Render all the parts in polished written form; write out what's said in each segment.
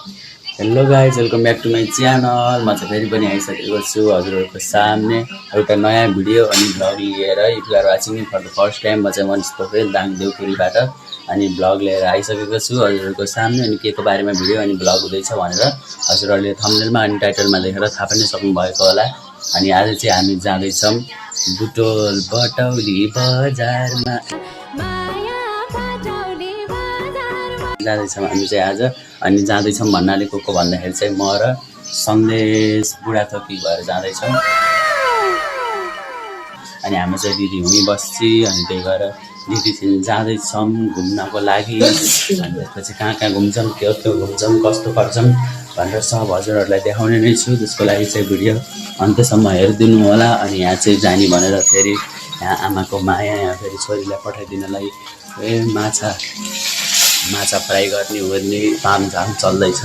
Hello guys, welcome back to my channel. म चाहिँ फेरि पनि आइसकेको छु हजुरहरूको सामने एउटा नयाँ भिडियो अनि भ्लग लिएर। If you are watching me for the first time, म चाहिँ मनिष पोखरेल दाङ देउपुरीबाट अनि भ्लग लिएर आइसकेको छु हजुरहरूको सामने। अनि के को बारेमा भिडियो अनि भ्लग हुँदैछ भनेर हजुरहरूले थम्बनेलमा अनि टाइटलमा देखेर थाहा पनि सक्नुभएको होला। अनि आज चाहिँ हामी जाँदैछौँ बुटोल बटौली बजारमा जाँदैछौँ हामी चाहिँ आज। अनि जाँदैछौँ भन्नाले को भन्दाखेरि चाहिँ म र सन्देश बुढाथोकी भएर जाँदैछौँ। अनि हाम्रो चाहिँ दिदी हुँ बस्छी, अनि त्यही भएर दिदीसँग जाँदैछौँ घुम्नको लागि। अनि त्यसपछि कहाँ कहाँ घुम्छौँ, के घुम्छौँ, कस्तो गर्छौँ भनेर सब हजुरहरूलाई देखाउने नै छु। त्यसको लागि चाहिँ भिडियो अन्त्यसम्म हेरिदिनु होला। अनि यहाँ चाहिँ जाने भनेर फेरि यहाँ आमाको माया, यहाँ फेरि छोरीलाई पठाइदिनलाई माछा फ्राई गर्ने ओर्ने तामझाम चल्दैछ।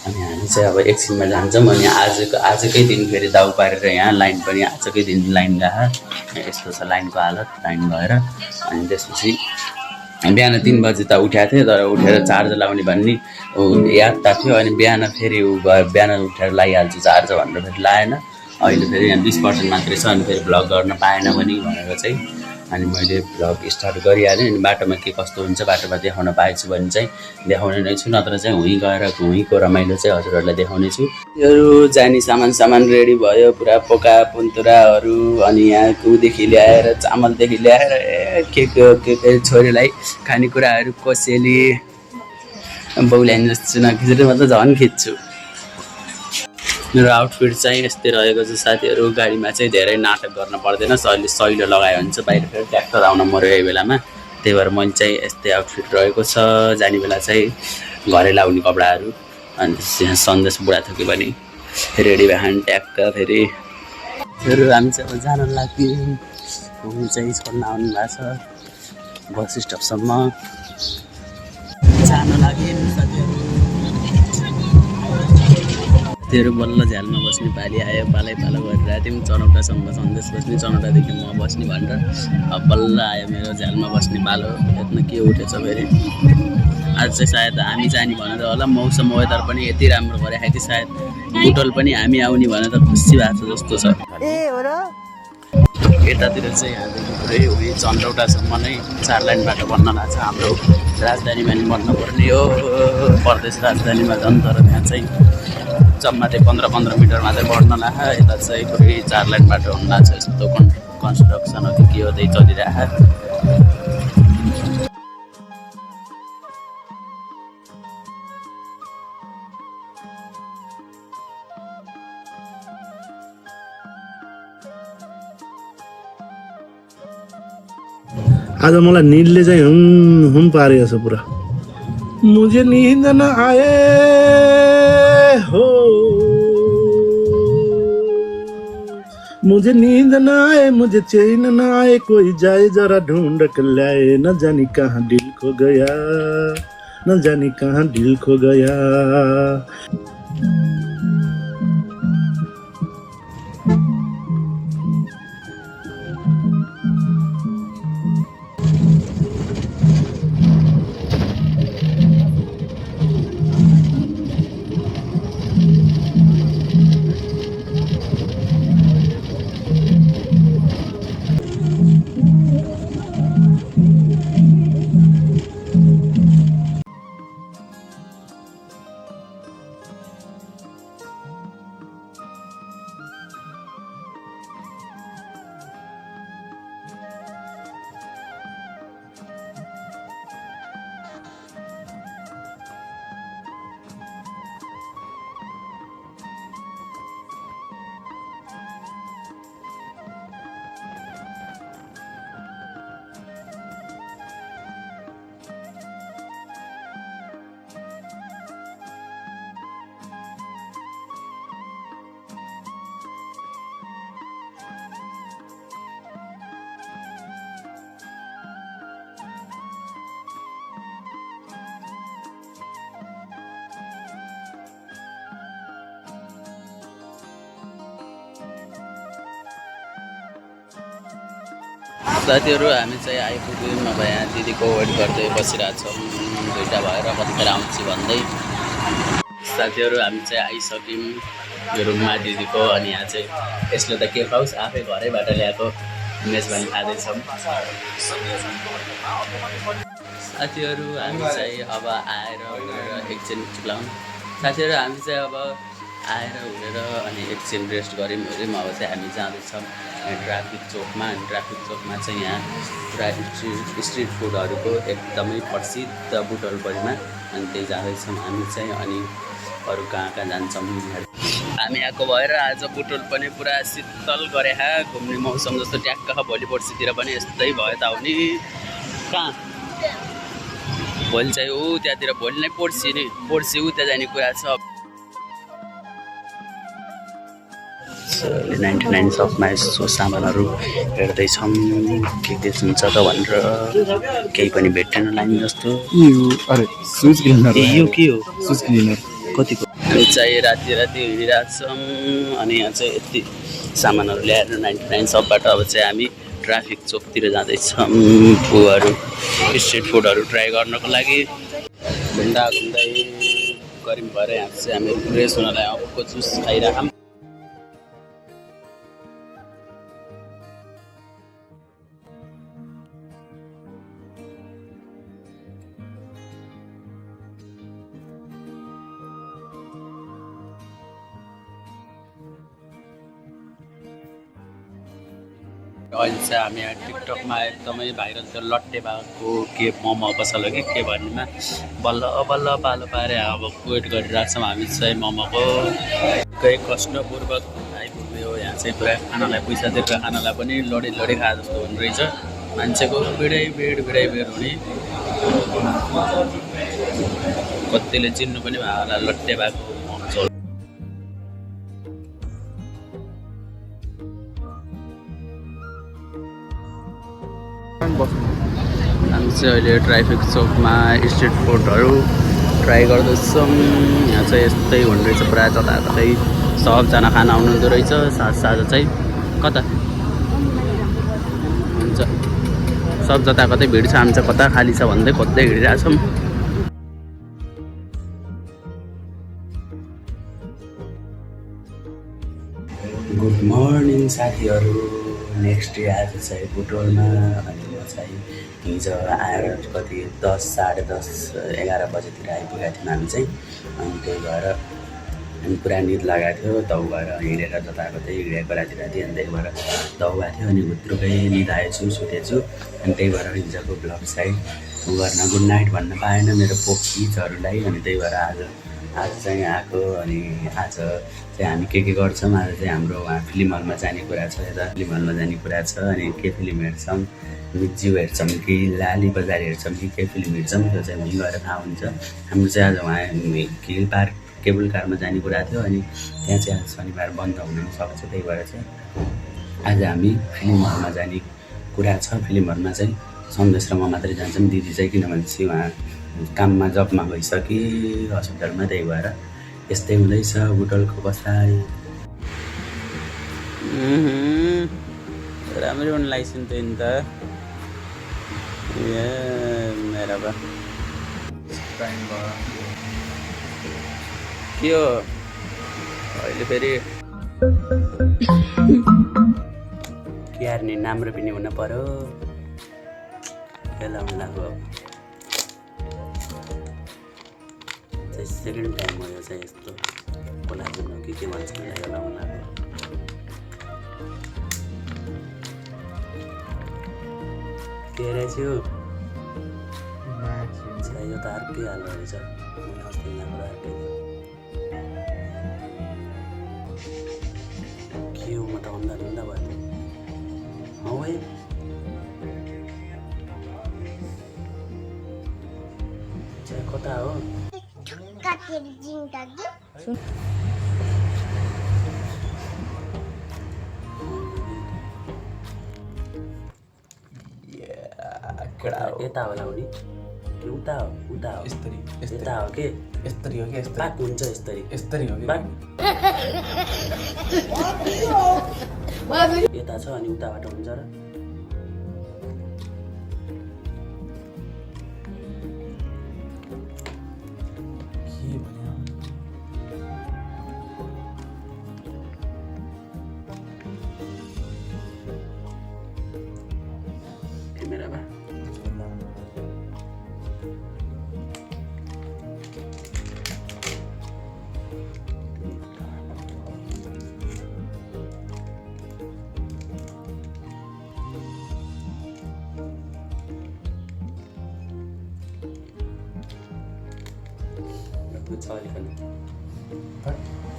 अनि हामी चाहिँ अब एकछिनमा जान्छौँ। अनि आजकै दिन फेरि दाउ पारेर यहाँ लाइन पनि आजकै दिन लाइन गएको यस्तो छ लाइनको हालत, लाइन भएर। अनि त्यसपछि बिहान 3 बजी त उठाएको थिएँ, तर उठेर चार्ज लाउने भन्ने याद त थियो। अनि बिहान फेरि बिहान उठेर लगाइहाल्छु चार्ज भनेर फेरि लाएन। अहिले फेरि यहाँ 20% मात्रै छ। अनि फेरि भ्लग गर्न पाएन पनि भनेर चाहिँ अनि मैले भ्लग स्टार्ट गरिहालेँ। अनि बाटोमा के कस्तो हुन्छ बाटोमा देखाउन पाएछु भने चाहिँ देखाउने नै छु, नत्र चाहिँ हुँ गएर हुँको रमाइलो चाहिँ हजुरहरूलाई देखाउने छु। यो जाने सामान रेडी भयो, पुरा पोका पुन्तुराहरू। अनि यहाँ कुदेखि ल्याएर चामलदेखि ल्याएर के छोरीलाई खानेकुराहरू कोसेली बाउल्याइन जस्तो नखिचेर म त झन् खिच्छु। मेरो आउटफिट चाहिँ यस्तै रहेको छ साथीहरू। गाडीमा चाहिँ धेरै नाटक गर्न पर्दैन, अहिले सहिलो लगायो भने चाहिँ बाहिर फेरि ट्र्याक्टर आउन मऱ्यो यही बेलामा। त्यही भएर मैले चाहिँ यस्तै आउटफिट रहेको छ। जाने बेला चाहिँ घरै लाउने कपडाहरू। अनि यहाँ सन्देश बुढाथोकी पनि रेडी भएन ट्याक्क। फेरि हामी चाहिँ अब जान लाग्यौँ। घुम्नु चाहिँ छोड्न आउनु भएको छ बस स्टपसम्म जान लाग्यौँ साथीहरू। तेरो बल्ल झ्यालमा बस्ने पाली आयो, पालै पालो गरिरहेको थियौँ। चनौटासम्म सन्देश बस्ने, चनौटादेखि म बस्ने भनेर अब बल्ल आयो मेरो झ्यालमा बस्ने पालो। यत्न के उठेछ फेरि। आज चाहिँ सायद हामी जाने भनेर होला। मौसम वेदर पनि यति राम्रो भइरहेको थियो, सायद बुटोल पनि हामी आउने भनेर खुसी भएको छ जस्तो छ। यतातिर चाहिँ यहाँदेखि पुरै उयो चन्द्रौटासम्म नै 4 लाइन बाटो बन्न लाग्छ। हाम्रो राजधानीमा नि बन्नुपर्ने हो, प्रदेश राजधानीमा झन्। तर त्यहाँ चाहिँ जम्मा चाहिँ 15 मिटर मात्रै बढ्न लाग्छ। यता चाहिँ पुरै 4 लाइन बाटो हुन लाग्छ। यस्तो कन्स्ट्रक्सन हो कि के हो त्यही चलिरहेको। आज मलाई नींदले चाहिँ हुम पारेको छ पुरा। मुझे नींद न आए हो, मुझे नींद न आए, मुझे चैन न आए, कोई जाए जरा ढूंढ कर लाए। न जाने कहाँ दिल खो गया, न जाने कहाँ दिल खो गया। साथीहरू हामी चाहिँ आइपुग्यौँ। अब यहाँ दिदीको वेट गर्दै बसिरहेको छौँ। दुईवटा भएर कतिखेर आउँछु भन्दै साथीहरू हामी चाहिँ आइसक्यौँ यो रुममा दिदीको। अनि यहाँ चाहिँ यसले त के खाओस् आफै घरैबाट ल्याएको मेजबानी खाँदैछौँ। साथीहरू हामी चाहिँ अब आएर एकछिन चुलाउँ। साथीहरू हामी चाहिँ अब आएर हुनेर अनि एकछिन रेस्ट गऱ्यौँ अब चाहिँ हामी जाँदैछौँ ट्राफिक चोकमा। अनि ट्राफिक चोकमा चाहिँ यहाँ पुरा स्ट्रिट फुडहरूको एकदमै प्रसिद्ध बुटवलपट्टिमा अनि त्यही जाँदैछौँ हामी चाहिँ। अनि अरू कहाँ कहाँ जान्छौँ हामी आएको भएर आज बुटवल पनि पुरा शीतल गरे घुम्ने मौसम जस्तो ट्याक्क भोलि पर्सितिर पनि यस्तै भयो त आउने कहाँ भोलि चाहिँ ऊ त्यहाँतिर भोलि नै पर्सि उता जाने कुरा छ। 99 सपमा यसो सामानहरू हेर्दैछौँ के हुन्छ त भनेर केही पनि भेट्टेन लाइन जस्तो। अरे सुज क्लिनर यो के हो सुज क्लिनर कतिको चाहिँ राति हिँडिरहेछौँ। अनि यहाँ चाहिँ यति सामानहरू ल्याएर 99 सपबाट अब चाहिँ हामी ट्राफिक चोकतिर जाँदैछौँ फुडहरू स्ट्रिट फुडहरू ट्राई गर्नको लागि। घुम्दा घुम्दै गऱ्यौँ भएर यहाँ चाहिँ हामी फ्रेस हुनलाई अबको जुस खाइरहेछौँ। अहिले चाहिँ हामी यहाँ टिकटकमा एकदमै भाइरल त्यो लट्टे भएको के मोमो पसल हो कि के भन्नेमा बल्ल बल्ल पालो पारे अब वेट गरिरहेछौँ हामी चाहिँ मोमोको। केही कष्टपूर्वक आइपुग्यो यहाँ चाहिँ पुरा खानालाई पैसा दिएर खानालाई पनि लडी खाए जस्तो हुने रहेछ। मान्छेको भिडै भिड हुने कतिले चिन्नु पनि भयो होला लट्टे भएको मोमो। हामी चाहिँ अहिले ट्राफिक चौकमा स्ट्रिट फुडहरू ट्राई गर्दैछौँ। यहाँ चाहिँ यस्तै हुने रहेछ पुरा जताततै सबजना खाना आउनुहुँदो रहेछ। साझा चाहिँ कता हुन्छ सब जता कतै भिड छ। हामी चाहिँ कता खाली छ भन्दै खोज्दै हिँडिरहेछौँ। गुड मर्निङ साथीहरू। नेक्स्ट डे आज चाहिँ बुटवलमा अनि म चाहिँ हिजो आएर कति 10 साढे 10 11 बजेतिर आइपुगेको थियौँ हामी चाहिँ। अनि त्यही भएर अनि पुरा निद लगाएको थियो दौ भएर हिँडेर जताकतै हिँडेको राति अनि त्यही भएर दौ भएको थियो। अनि भित्रकै निद आएछु सुतेछु। अनि त्यही भएर हिजोको ब्लग चाहिँ गर्न गुड नाइट भन्न पाएन मेरो पोखिजहरूलाई। अनि त्यही भएर आज चाहिँ आएको। अनि आज चाहिँ हामी के गर्छौँ आज चाहिँ हाम्रो उहाँ फिल्म हलमा जाने कुरा छ। यता फिल्म हलमा जाने कुरा छ। अनि के फिल्म हेर्छौँ मिर्ज्यू हेर्छौँ कि लाली बजार हेर्छौँ कि के फिल्म हेर्छौँ त्यो चाहिँ भोलि गएर थाहा हुन्छ। हाम्रो चाहिँ आज उहाँ हिल पार्क केबल कारमा जाने कुरा थियो। अनि त्यहाँ चाहिँ आज शनिबार बन्द हुन सक्छ। त्यही भएर चाहिँ आज हामी फिल्म हलमा जाने कुरा छ। फिल्म हलमा चाहिँ सन्देश र म मात्रै जान्छौँ। दिदी चाहिँ किनभने चाहिँ उहाँ काममा जबमा गइसके हस्पिटलमा। त्यही भएर यस्तै हुँदैछ बुटवलको बसाइ। राम्रै हुनु लाइसेन्स थियो नि त मेरा बा के हो अहिले फेरि के हार्ने राम्रो पनि हुन पर्यो। खेलाउनु लाग्यो सेकेन्ड टाइम हो यो चाहिँ यस्तो कोलाजुन के भन्छ लगाउनु लाग्यो। के रहेछ यो त अर्कै हाल रहेछ। मैले अस्ति यहाँबाट अर्कै के हो म त अन्धा भयो हौ है। कता हो यता होला नि कि उता हो यता हो के यस्तरी हो कि बात हुन्छ यस्तरी हो कि यता छ अनि उताबाट हुन्छ र भन्यो क्यामेरामा छ अलिकति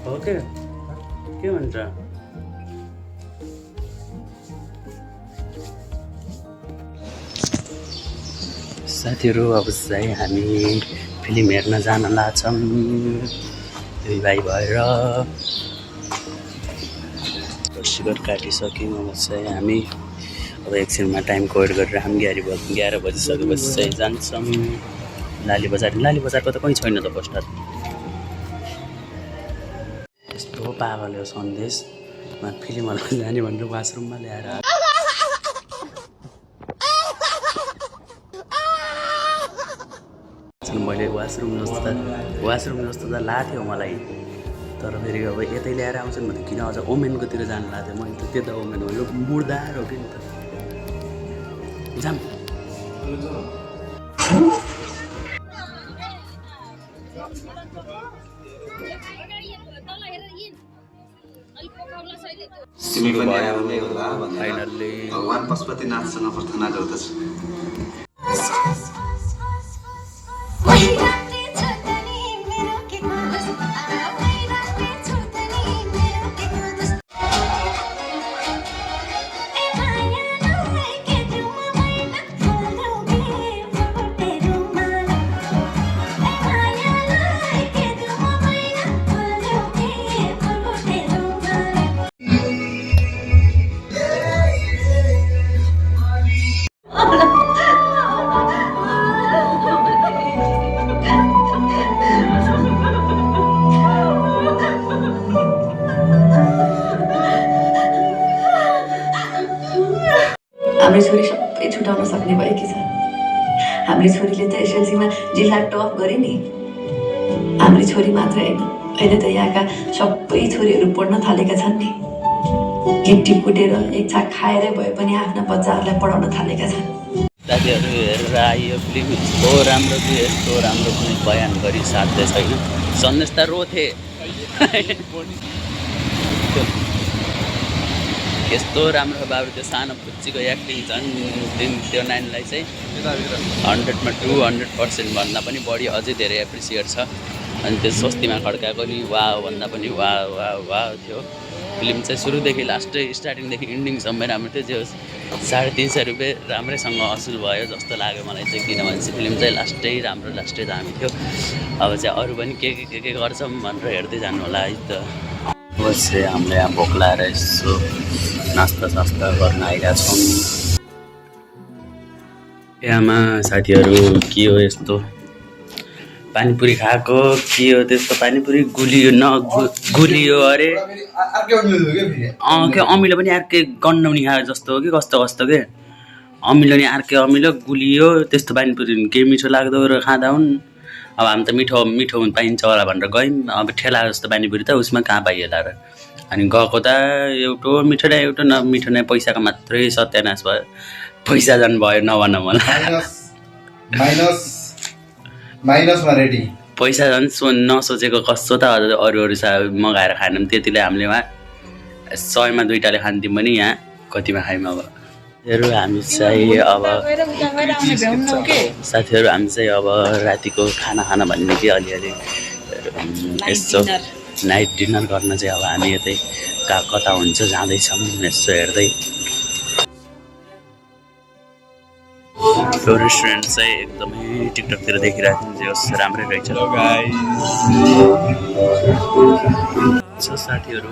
हो के भन्छ साथीहरू अब चाहिँ हामी फिल्म हेर्न जान लाग्छौँ दुई भाइ भएर सिगरेट काटिसक्यौँ अब चाहिँ हामी अब एकछिनमा टाइमको वेट गरेर हामी 11 बजिसकेपछि चाहिँ जान्छौँ लाली बजारको त कहीँ छैन त पोस्टर यस्तो पागल हो सन्देशमा फिल्म हल जाने भनेर वासरुममा ल्याएर मैले वासरुम जस्तो त लाथ्यो मलाई तर फेरि अब यतै ल्याएर आउँछन् भने किन अझ ओमेनकोतिर जानु लाग्थ्यो मैले त त्यता ओमेन हो मुर्दा रोक्यो नि त जाम तिमी पनि आउने होला फाइनल्ली भगवान पशुपतिनाथसँग प्रार्थना गर्दछु हाम्रो छोरी सबै छुटाउन सक्ने भएकी छ हाम्रो छोरीले त एसएलसीमा जिल्ला टप गरे नि हाम्रो छोरी मात्र होइन अहिले त यहाँका सबै छोरीहरू पढ्न थालेका छन् नि गिफ्टी कुटेर एक छाक खाएरै भए पनि आफ्ना बच्चाहरूलाई पढाउन थालेका छन् साथीहरू हेरेर आइयो फिल्म यस्तो राम्रो कुनै बयान गरी साध्य छैन सन्देश त रोथे यस्तो राम्रो बाबु त्यो सानो पुच्चीको एक्टिङ झन् त्यो नानीलाई चाहिँ 100मा 200% भन्दा पनि बढी अझै धेरै एप्रिसिएट छ अनि त्यो स्वस्तिमा खड्काएको नि वाह भन्दा पनि वाह थियो फिल्म चाहिँ सुरुदेखि लास्टै स्टार्टिङदेखि इन्डिङसम्म राम्रो थियो जे होस् 350 रुपियाँ राम्रैसँग असुल भयो जस्तो लाग्यो मलाई चाहिँ किनभने चाहिँ फिल्म चाहिँ लास्टै दामी थियो अब चाहिँ अरू पनि के गर्छौँ भनेर हेर्दै जानु होला है त अवश्य हामीले यहाँ भोक लाएर यसो नास्ता गर्न आइरहेका छौँ यहाँमा साथीहरू के हो यस्तो पानीपुरी खाएको के हो त्यस्तो पानीपुरी गुलियो अरे के अमिलो पनि अर्कै गन्डौनी खाएको जस्तो हो कि कस्तो के अमिलो नि अर्कै अमिलो गुलियो त्यस्तो पानीपुरी के मिठो लाग्दो र खाँदा हुन् अब हामी त मिठो पाइन्छ होला भनेर गयौँ अब ठेला जस्तो पानीपुरी त उसमा कहाँ पाइएला र अनि गएको त एउटा मिठो न एउटा नमिठो नै पैसाको मात्रै सत्यानाश भयो पैसा झन् भयो नभन मलाई माइनसमा रेडी पैसा झन् नसोचेको कस्तो त अरू मगाएर खानु त्यतिले हामीले वहाँ 100मा 2टाले खान्थ्यौँ पनि यहाँ कतिमा खायौँ अब हामी चाहिँ अब रातिको खाना भन्ने कि अलिअलि यसो नाइट डिनर गर्न चाहिँ अब हामी यतै कता हुन्छ जाँदैछौँ यसो हेर्दै त्यो रेस्टुरेन्ट चाहिँ एकदमै टिकटकतिर देखिरहेको थियौँ जे होस् राम्रै रहेछ साथीहरू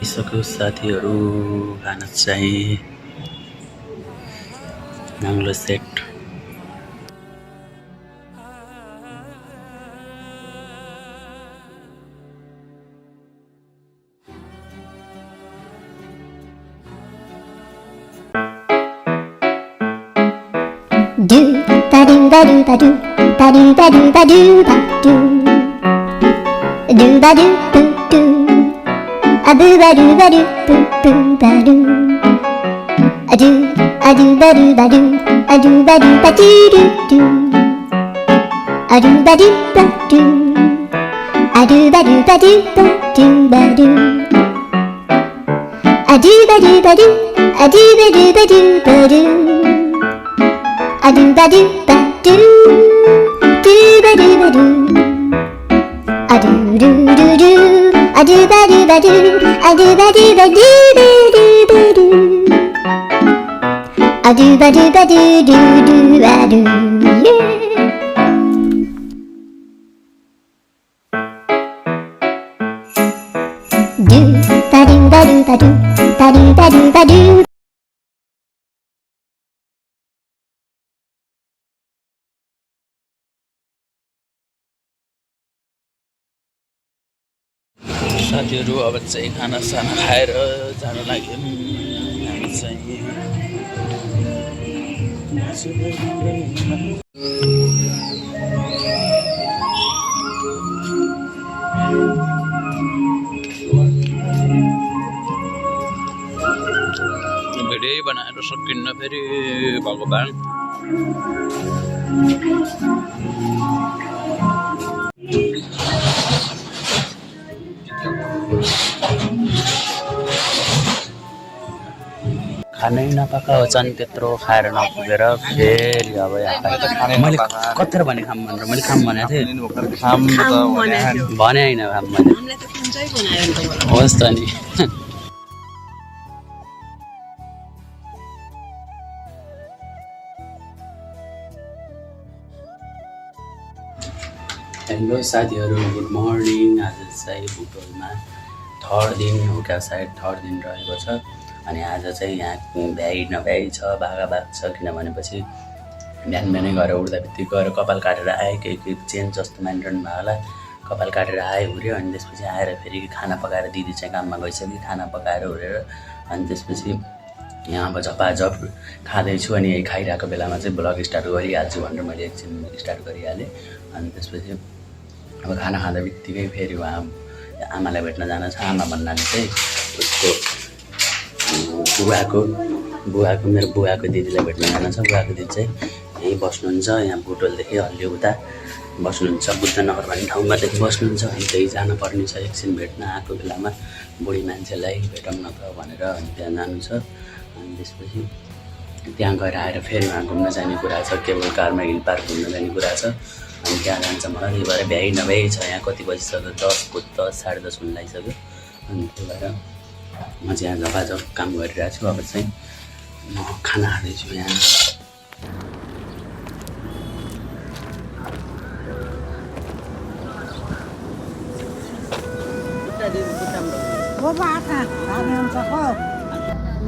यसको साथीहरू खाना चाहिँ नाङ्लो set Do ba do ba do ba do ba do ba do ba do ba do do ba do boo do a boo ba do ba do boo boo ba do a do ba do ba do a do ba do ba do do do a do ba do ba do a do ba do ba do ba do ba do a do ba do ba do a do ba do ba do ba do a do ba do ba do ba do ba do a do do do do a do ba do ba do a do ba do ba do ba do ba do a do ba do ba do do do ba do yeah. Do ba do ba do ba do ba do ba do ba do. साथीहरू अब चाहिँ खानासाना खाएर जान लाग्यो हामी चाहिँ video बनाएर सकिन्न फेरि भगवान खानै नपाएको चाहिँ त्यत्रो खाएर नपुगेर फेरि अब मैले कत्रो भने खाम भनेर मैले खाम भनेको थिएँ भने होइन खाम भने होस् त नि हेलो साथीहरू गुड मर्निङ आज चाहिँ बुटोलमा थर्ड दिन हो क्या सायद थर्ड दिन रहेको छ अनि आज चाहिँ यहाँ भ्याइ नभ्याइ छ भागाभाग छ किनभनेपछि बिहान बिहानै गएर उठ्दा बित्तिकै गएर कपाल काटेर आएँ केही चेन्ज जस्तो मानिरहनु भयो होला कपाल काटेर आएँ हुर्यो अनि त्यसपछि आएर फेरि खाना पकाएर दिदी चाहिँ काममा गइसक्यो खाना पकाएर हुरेर अनि त्यसपछि यहाँ अब झपाझप खाँदैछु अनि यही खाइरहेको बेलामा चाहिँ ब्लग स्टार्ट गरिहाल्छु भनेर मैले एकछिन स्टार्ट गरिहालेँ अनि त्यसपछि अब खाना खाँदा बित्तिकै फेरि उहाँ आमालाई भेट्न जान छ आमा भन्नाले चाहिँ उसको बुवाको मेरो बुवाको दिदीलाई भेट्न जान छ बुवाको दिदी चाहिँ यहीँ बस्नुहुन्छ यहाँ बुटोलदेखि अलि उता बस्नुहुन्छ बुद्धनगर भन्ने ठाउँमादेखि बस्नुहुन्छ अनि त्यही जानुपर्ने छ एकछिन भेट्न आएको बेलामा बुढी मान्छेलाई भेटौँ न त भनेर अनि त्यहाँ जानु छ अनि त्यसपछि त्यहाँ गएर आएर फेरि उहाँ घुम्न जाने कुरा छ केबल कारमा हिल पार्क घुम्न जाने कुरा छ अनि त्यहाँ जान्छ मलाई त्यही भएर भ्याइ नभ्याइ छ यहाँ कति बजिसक्यो 10 साढे 10 हुन लागिसक्यो अनि त्यही भएर म चाहिँ यहाँ झपाझप काम गरिरहेको छु अब चाहिँ म खाना खाँदैछु यहाँ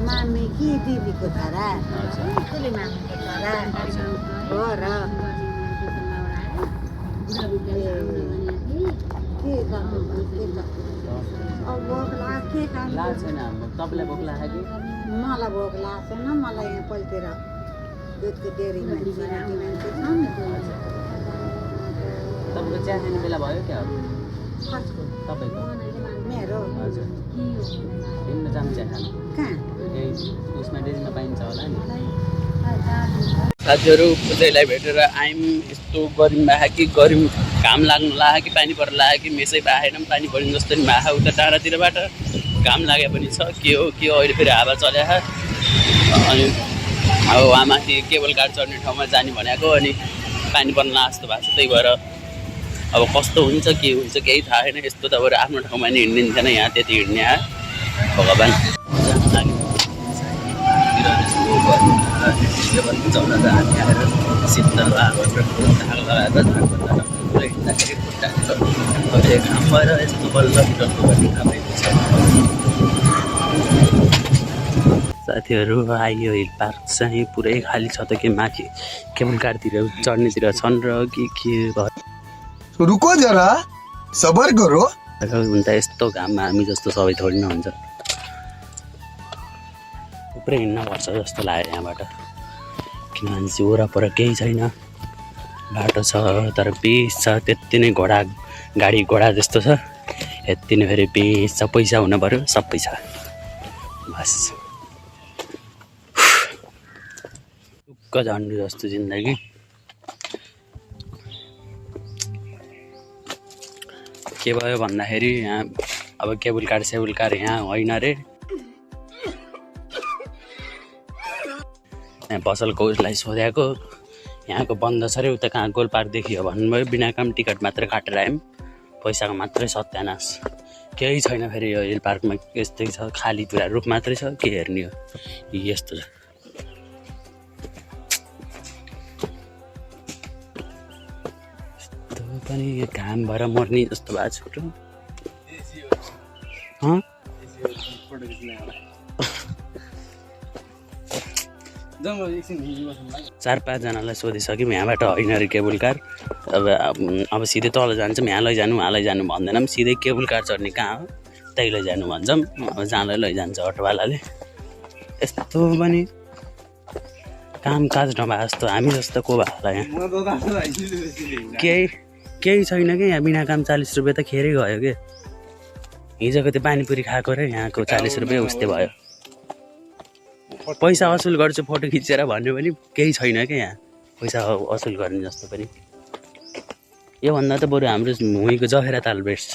मामी कि दिदीको छोरा कसले मामीको छोरा हो र तपाईँलाई भोक लाग्यो कि मलाई भोक लागेको छैन मलाई यहाँ पल्टेर दुधको डेरीमा तपाईँको चिया खाने बेला भयो क्या तपाईँको मेरो हजुर किन्न जानु चिया खानु कहाँ यही उसमा डेरीमा पाइन्छ होला नि साथीहरू पुजैलाई भेटेर आयौँ यस्तो गरम भए कि गरम घाम लाग्नु लाग्यो कि पानी पर्नु लाग्यो कि मेसै बाहेन पनि पानी पर्ने जस्तो नि भए उता टाढातिरबाट घाम लागे पनि छ के हो अहिले फेरि हावा चल्या अनि अब वहाँ माथि केबल कार चढ्ने ठाउँमा जाने भनेको अनि पानी पर्न जस्तो भएको छ त्यही भएर अब कस्तो हुन्छ के हुन्छ केही थाहा छैन यस्तो त अब आफ्नो ठाउँमा नि हिँडिदिन्थेन यहाँ त्यति हिँड्ने भगवान् शीतल हिँड्दाखेरि खुट्टा घाम भएर यस्तो बल्ल फिटलको गर्ने थाहा भएको छ साथीहरू आइयो हिल पार्क चाहिँ पुरै खाली छ त के माथि केबल कारतिर चढ्नेतिर छन् र के भयो रुको जरा सबर करो हुन त यस्तो घाममा हामी जस्तो सबै थोडी न हुन्छ पुरै हिँड्न पर्छ जस्तो लाग्यो यहाँबाट किनभने चाहिँ वरपर केही छैन बाटो छ तर पेस छ त्यति नै गाडी घोडा जस्तो छ यति नै फेरि पेस छ पैसा हुनु पऱ्यो सबै छ बस टुक्क झन्डु जस्तो जिन्दगी के भयो भन्दाखेरि यहाँ अब केबल कार यहाँ होइन रे यहाँ पसलको उसलाई सोधेको यहाँको बन्द छ अरे उता कहाँ गोल पार्क देखियो भन्नुभयो बिना काम टिकट मात्रै काटेर आयौँ पैसाको मात्रै सत्यानाश केही छैन फेरि यो हिल पार्कमा यस्तै छ खाली पुरा रुख मात्रै छ के हेर्ने हो यस्तो छ यस्तो पनि यो घाम भएर मर्ने जस्तो भएको छ 4-5 जनालाई सोधिसक्यौँ यहाँबाट होइन अरे केबल कार अब सिधै तल जान्छौँ यहाँ लैजानु वहाँ लैजानु भन्दैनौँ सिधै केबल कार चढ्ने कहाँ हो त्यही लैजानु भन्छौँ अब जहाँलाई लैजान्छ अटोवालाले यस्तो पनि कामकाज नभए जस्तो हामी जस्तो को भयो होला यहाँ केही छैन कि यहाँ बिना काम 40 रुपियाँ त खेरै गयो कि हिजोको त्यो पानीपुरी खाएको र यहाँको 40 रुपियाँ उस्तै भयो पैसा असुल गर्छु फोटो खिचेर भन्यो भने केही छैन क्या यहाँ पैसा असुल गर्ने जस्तो पनि योभन्दा त बरु हाम्रो भुइँको जखेरा ताल बेस्ट छ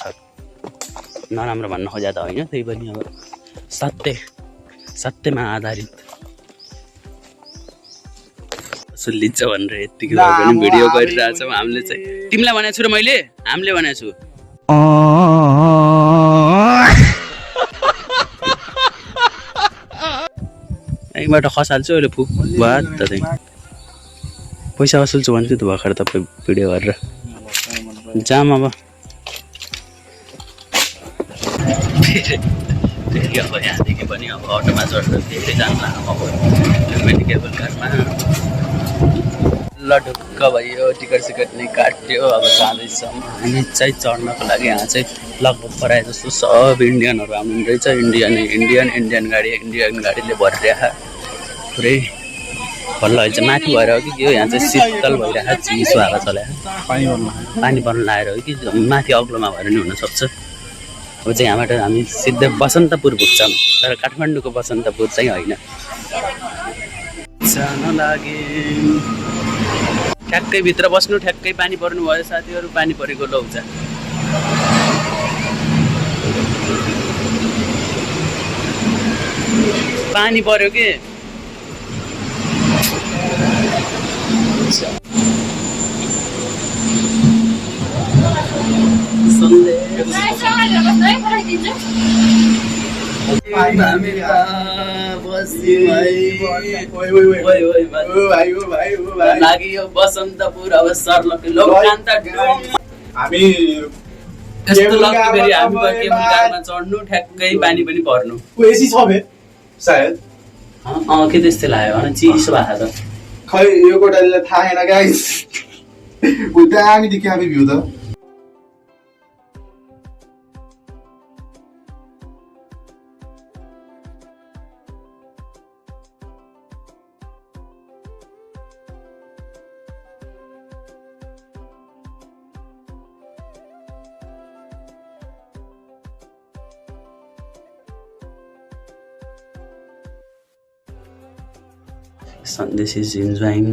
नराम्रो भन्न खोजा त होइन त्यही पनि अब सत्यमा आधारित असुल लिन्छ भनेर यत्तिकै पनि भिडियो गरिरहेछौँ हामीले चाहिँ तिमीलाई भनेको छु र मैले हामीले भनेको छु यहीँबाट खसाल्छु अहिले फुक भयो त त्यही पैसा असुल्छु भन्छु त भर्खर तपाईँ भिडियो गरेर जाम अब फेरि अब यहाँदेखि पनि अब अटोमा चढ्दा धेरै जानु अब केबल कारमा ल ढुक्क भयो टिकट सिकट नै काट्यो अब जाँदैछौँ हामी चाहिँ चढ्नको लागि यहाँ चाहिँ लगभग प्रायः जस्तो सब इन्डियनहरू आउनु रहेछ इन्डियन गाडीले भरिरहेको पुरै बल्ल अहिले चाहिँ माथि भएर हो कि के हो यहाँ चाहिँ शीतल भइरहेको चिसो हावा चलायो पानी पर्नु लागेर हो कि माथि अग्लोमा भएर नि हुनसक्छ अब चाहिँ यहाँबाट हामी सिधै बसन्तपुर पुग्छौँ तर काठमाडौँको बसन्तपुर चाहिँ होइन जान लागे ठ्याक्कै भित्र बस्नु ठ्याक्कै पानी पर्नु भयो साथीहरू पानी परेको लौछ पानी पर्यो के लाग्यो बसन्तपुर अब सर्लक लोककान्त हामी यस्तो लाग्यो फेरि हामी केबल कारमा चढ्नु ठ्याक्कै पानी पनि पर्नु एसी छ बे सायद के त्यस्तै लाग्यो भने चिसो भएको छ खै यो कोटाले थाहा छैन गाइस उता हामी देखि हामी भ्यू त This is enjoying.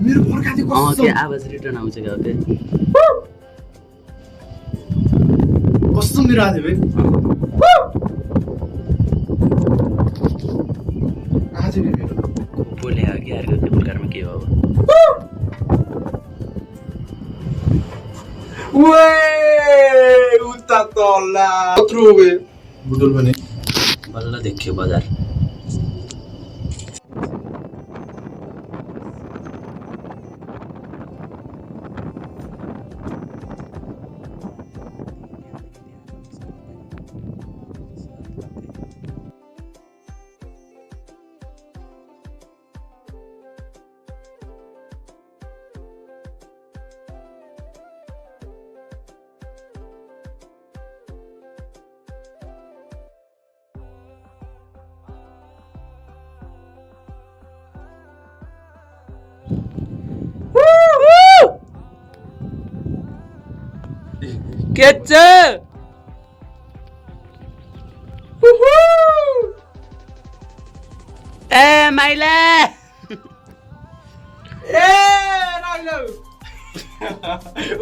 मेरो फर्काथे कस्तो के आवाज रिटर्न आउँछ के हो कस्तो मेरो आथे बे आथे बे मेरो बोले आ के अर्को केबल कारमा के हो वे उता तला कत्रो बे बुदुल भने बल्ल देखियो बजार। के छ ए माइला ए नाइलो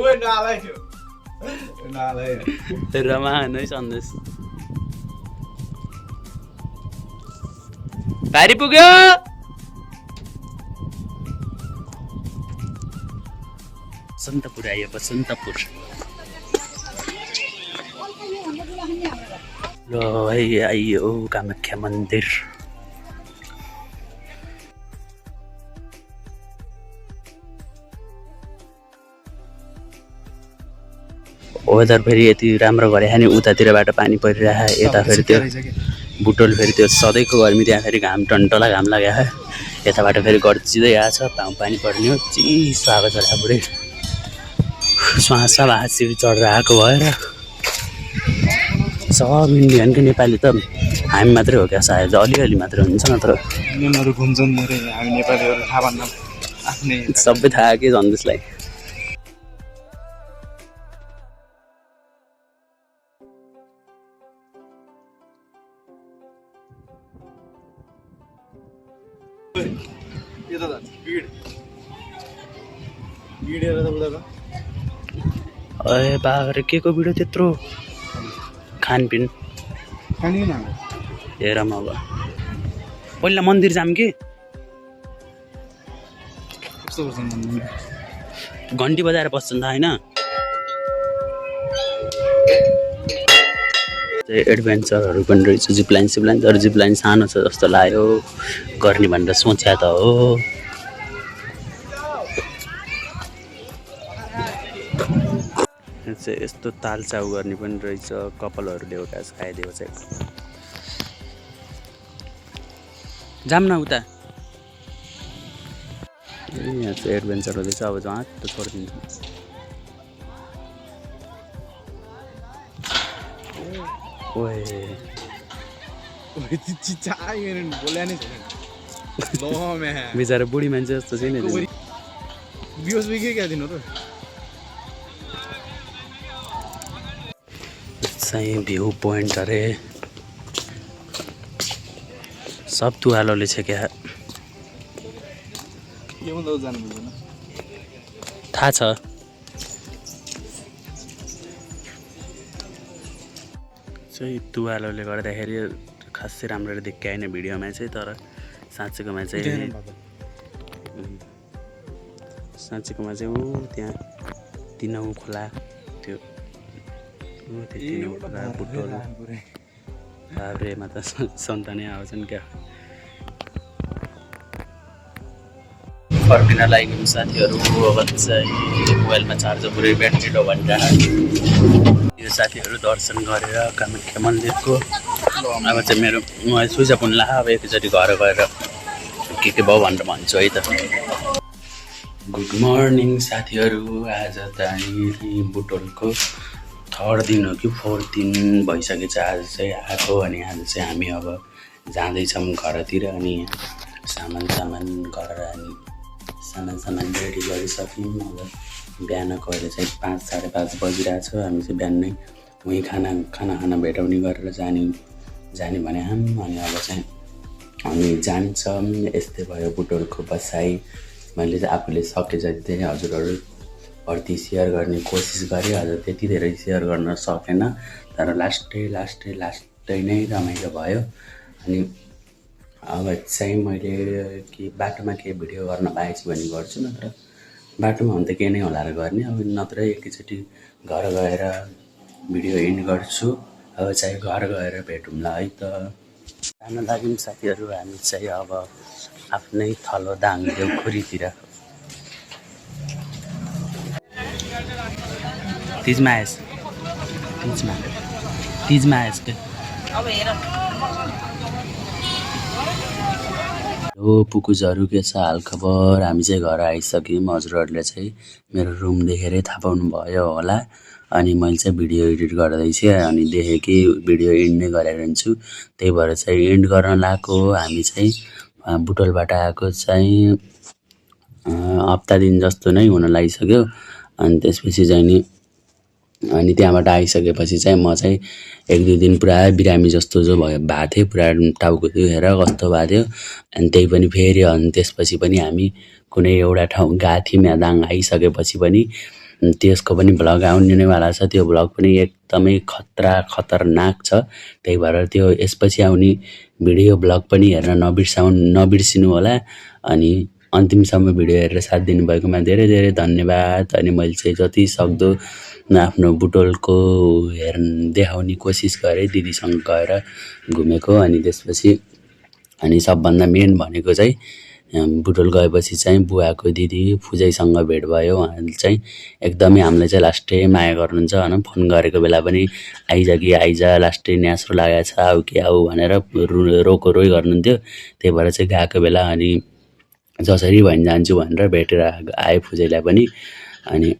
ओए नालै रमानो है सन्देश भारी पुग्यो। बसन्तपुर आयो बसन्तपुर। ल है आइयो कामाख्या मन्दिर। वेदर फेरि यति राम्रो गरे नि उतातिरबाट पानी परिरहेको यता फेरि त्यो बुटोल फेरि त्यो सधैँको गर्मी त्यहाँ फेरि घाम टन्टला घाम लाग्यो यताबाट फेरि गर्जिँदै आएको छ पानी पर्ने हो चिसो आएको छ पुरै श्वास हासिर चढेर आएको भएर सब इन्डियनको नेपाली त हामी मात्रै हो क्या सायद अलिअलि मात्रै हुन्छ नत्र उनीहरू घुम्छन् धेरै हामी नेपालीहरू थाहा भन्न आफ्नै सबै थाहा के सन्देशलाई। यता जान्छ भिडेर त उता ए बाबरे के को भिडियो त्यत्रो खानपिन खाने न हेर म अब पहिला मन्दिर जाम कि कस्तो गर्छन् घन्टी बजाएर बस्छन् त होइन एडभेन्चरहरू पनि रहेछ जिपलाइन सिपलाइन तर जिपलाइन सानो छ जस्तो लाग्यो गर्ने भनेर सोच्या त हो। यस्तो तालचाउ गर्ने पनि रहेछ कपालहरूले एउटा खाइदिएको चाहिँ जाम न उता यहाँ चाहिँ एडभेन्चर हुँदैछ अब जहाँ त छोडिदिन्छु। ओए बोल्या नै छैन बिचरा बुढी मान्छे जस्तो चाहिँ नि बिहोस बिगे क्या दिनु त चाहिँ भ्यू पोइन्ट अरे सब तुवालोले छ क्या जानु पर्दैन थाहा छ चाहिँ तुवालोले गर्दाखेरि खासै राम्ररी देखाएन भिडियोमा चाहिँ तर साँच्चैकोमा चाहिँ ऊ त्यहाँ तिनौ खोला त्यो बुटोल बाब्रेमा त सन्तानै आउँछन् क्या फर्किन लागेको साथीहरू अब चाहिँ मोबाइलमा चार्जर पुरै ब्याट्री लो भनेर यो साथीहरू दर्शन गरेर कामाख्या मन्दिरको अब चाहिँ मेरो मोबाइल स्विच अफ हुनु अब एकैचोटि घर गएर के भयो भनेर भन्छु है त। गुड मर्निङ साथीहरू आज त हामी बुटोलको थर्ड दिन हो कि फोर्थ दिन भइसकेको छ आज चाहिँ आएको अनि आज चाहिँ हामी अब जाँदैछौँ घरतिर अनि सामान गरेर अनि सामान रेडी गरिसक्यौँ। अब बिहानको अहिले चाहिँ 5 साढे 5 बजिरहेछ हामी चाहिँ बिहानै उहीँ खाना भेटाउने गरेर जाने भने अनि अब चाहिँ हामी जान्छौँ। यस्तै भयो बुटोलको बसाइ मैले चाहिँ आफूले सके जति चाहिँ हजुरहरू प्रति सेयर गर्ने कोसिस गरेँ हजुर त्यति धेरै सेयर गर्न सकेन तर लास्टै नै रमाइलो भयो। अनि अब चाहिँ मैले कि बाटोमा केही भिडियो गर्न पाएछु भने गर्छु नत्र बाटोमा हुन त केही नै होला र गर्ने अब नत्र एकैचोटि घर गएर भिडियो एन्ड गर्छु। अब चाहिँ घर गएर भेटौँला है त। जान लाग्यौँ साथीहरू हामी चाहिँ अब आफ्नै थलो दाङदेउ खोरीतिर। तिजमा आएछ तिजमा आएछ के हो पुकुजहरू के छ हालखबर। हामी चाहिँ घर आइसक्यौँ। हजुरहरूले चाहिँ मेरो रुम देखेरै थाहा पाउनु भयो होला। अनि मैले चाहिँ भिडियो एडिट गर्दैछु अनि देखेँ कि भिडियो एन्ड नै गरेर हुन्छु, त्यही भएर चाहिँ एन्ड गर्न लागेको। हामी चाहिँ बुटोलबाट आएको चाहिँ हप्ता दिन जस्तो नै हुन लागिसक्यो। अनि त्यसपछि चाहिँ नि अनि त्यहाँबाट आइसकेपछि चाहिँ म चाहिँ 1-2 दिन पुरा बिरामी जस्तो भएको थियो, पुरा टाउको दुखेर कस्तो भएको थियो। अनि त्यही पनि फेरि अनि त्यसपछि पनि हामी कुनै एउटा ठाउँ गएको थियौँ। यहाँ दाङ आइसकेपछि पनि त्यसको पनि भ्लग आउने नैवाला छ। त्यो भ्लग पनि एकदमै खतरनाक छ। त्यही भएर त्यो यसपछि आउने भिडियो भ्लग पनि हेर्न नबिर्सिनु होला। अनि अन्तिमसम्म भिडियो हेरेर साथ दिनुभएकोमा धेरै धेरै धन्यवाद। अनि मैले चाहिँ जति सक्दो आफ्नो बुटोलको देखाउने कोसिस गरेँ, दिदीसँग गएर घुमेको। अनि त्यसपछि अनि सबभन्दा मेन भनेको चाहिँ बुटोल गएपछि चाहिँ बुवाको दिदी फुजैसँग भेट भयो। उहाँले चाहिँ एकदमै हामीलाई चाहिँ लास्टै माया गर्नुहुन्छ होइन। फोन गरेको बेला पनि आइज कि आइज, लास्टै न्यास्रो लागेको छ, आऊ कि आऊ भनेर रोइ गर्नुहुन्थ्यो। त्यही भएर चाहिँ गएको बेला अनि जसरी भइन जान्छु भनेर भेटेर आएँ फुजैलाई पनि। अनि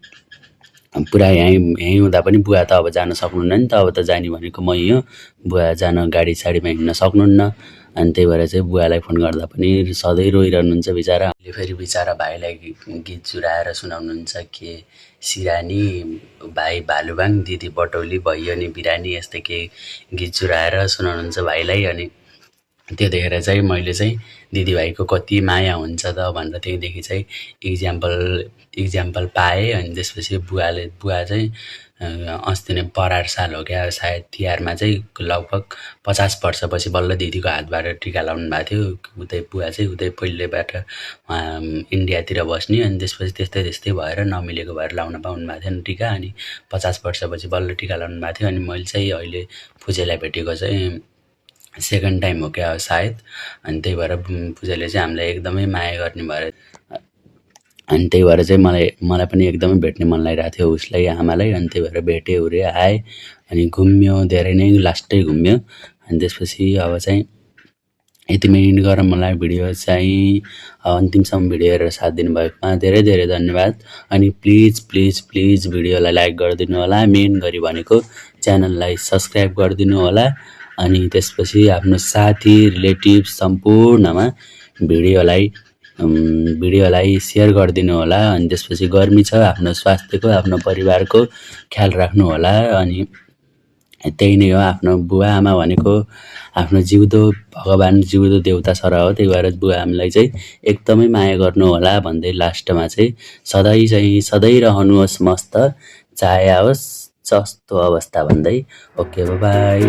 पुरा यहीँ हुँदा पनि बुवा त अब जान सक्नुहुन्न नि त, अब त जाने भनेको मै हो। बुवा जान गाडी साडीमा हिँड्न सक्नुहुन्न। अनि त्यही भएर चाहिँ बुवालाई फोन गर्दा पनि सधैँ रोइरहनुहुन्छ बिचरा। अहिले फेरि बिचरा भाइलाई गीत जुराएर सुनाउनुहुन्छ के सिरानी, भाइ भालुबाङ, दिदी बटौली, भैया नि बिरानी, यस्तै के गीत जुराएर सुनाउनुहुन्छ भाइलाई। अनि त्यो देखेर चाहिँ मैले चाहिँ दिदीभाइको कति माया हुन्छ त भनेर त्यहीँदेखि चाहिँ इक्जाम्पल पाएँ। अनि त्यसपछि बुवा चाहिँ अस्ति नै परार साल हो क्या, सायद तिहारमा चाहिँ लगभग 50 वर्षपछि बल्ल दिदीको हातबाट टिका लाउनु भएको थियो। उतै बुवा चाहिँ उतै पहिलेबाट इन्डियातिर बस्ने। अनि त्यसपछि त्यस्तै भएर नमिलेको भएर लाउन पाउनु भएको थिएन टिका। अनि 50 वर्षपछि बल्ल टिका लाउनु भएको थियो। अनि मैले चाहिँ अहिले पूजालाई भेटेको चाहिँ सेकेन्ड टाइम हो क्या सायद। अनि त्यही भएर पूजाले चाहिँ हामीलाई एकदमै माया गर्ने भएर, अनि त्यही भएर चाहिँ मलाई पनि एकदमै भेट्ने मन लागिरहेको थियो उसलाई, आमालाई। अनि त्यही भएर भेटेँ उरे आएँ। अनि घुम्यो, धेरै नै लास्टै घुम्यो। अनि त्यसपछि अब चाहिँ यतिमै एन्ड गरेर मलाई भिडियो चाहिँ अन्तिमसम्म भिडियो हेरेर साथ दिनुभएकोमा धेरै धेरै धन्यवाद। अनि प्लिज भिडियोलाई लाइक गरिदिनु होला। मेन गरी भनेको च्यानललाई सब्सक्राइब गरिदिनु होला। अनि त्यसपछि आफ्नो साथी रिलेटिभ सम्पूर्णमा भिडियोलाई सेयर गरिदिनु होला। अनि त्यसपछि गर्मी छ, आफ्नो स्वास्थ्यको आफ्नो परिवारको ख्याल राख्नु होला। अनि त्यही नै हो, आफ्नो बुवा आमा भनेको आफ्नो जिउँदो भगवान, जिउँदो देउता सरह हो। त्यही भएर बुवा आमालाई चाहिँ एकदमै माया गर्नु होला भन्दै लास्टमा चाहिँ सधैँ रहनुहोस् मस्त, चाहे आओस् जस्तो अवस्था भन्दै ओके बाई।